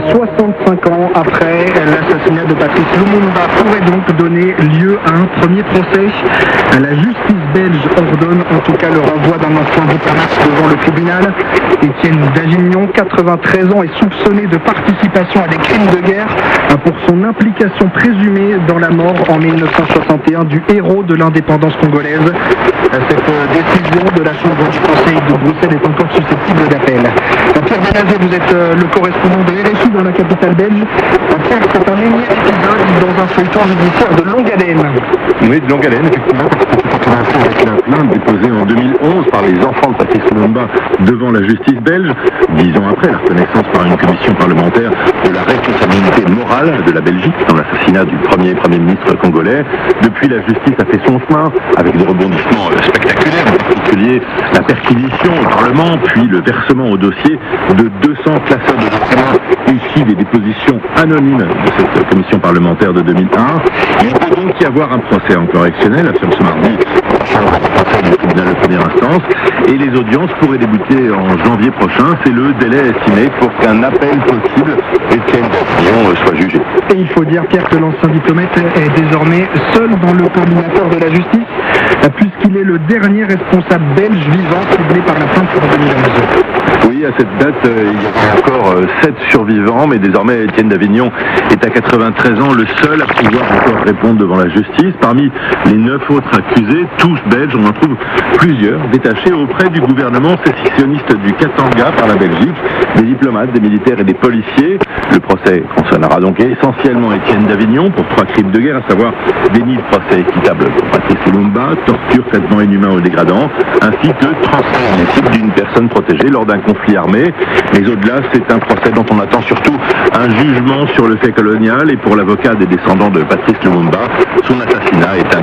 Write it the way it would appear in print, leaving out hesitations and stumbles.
65 ans après l'assassinat de Patrice Lumumba pourrait donc donner lieu à un premier procès. La justice belge ordonne en tout cas le renvoi d'un ancien diplomate devant le tribunal. Étienne Davignon, 93 ans, est soupçonné de participation à des crimes de guerre pour son implication présumée dans la mort en 1961 du héros de l'indépendance congolaise. Cette décision de la Chambre du Conseil de Bruxelles est encore susceptible d'appel. Pierre Benazet, vous êtes le correspondant de RFI dans la capitale belge. Pierre, c'est un énième épisode dans un feuilleton judiciaire de longue haleine. Oui, de longue haleine, effectivement, avec la plainte déposée en 2011 par les enfants de Patrice Lumumba devant la justice belge, 10 ans après la reconnaissance par une commission parlementaire de la responsabilité morale de la Belgique dans l'assassinat du premier ministre congolais. Depuis, la justice a fait son chemin avec des rebondissements spectaculaires, en particulier la perquisition au Parlement, puis le versement au dossier de 200 classeurs de documents issus des dépositions anonymes de cette commission parlementaire de 2001. Il peut donc y avoir un procès en correctionnel, affirme ce mardi le tribunal de première instance, et les audiences pourraient débuter en janvier prochain. C'est le délai estimé pour qu'un appel possible, Étienne Davignon, soit jugé. Et il faut dire, Pierre, que l'ancien diplomate est désormais seul dans le coordinateur de la justice, puisqu'il est le dernier responsable belge vivant ciblé par la plainte pour 2011. Oui, à cette date, il y avait encore 7 survivants, mais désormais Étienne Davignon est à 93 ans, le seul à pouvoir encore répondre devant la justice. Parmi les 9 autres accusés, tous belges, on en trouve plusieurs détachés auprès du gouvernement sécessionniste du Katanga par la Belgique, des diplomates, des militaires et des policiers. Le procès concernera donc essentiellement Étienne Davignon pour 3 crimes de guerre, à savoir déni de procès équitable pour Patrice Lumumba, torture, traitement inhumain ou dégradant, ainsi que transfert illicite d'une personne protégée lors d'un conflit armé. Mais au-delà, c'est un procès dont on attend surtout un jugement sur le fait colonial, et pour l'avocat des descendants de Patrice Lumumba, son assassinat est un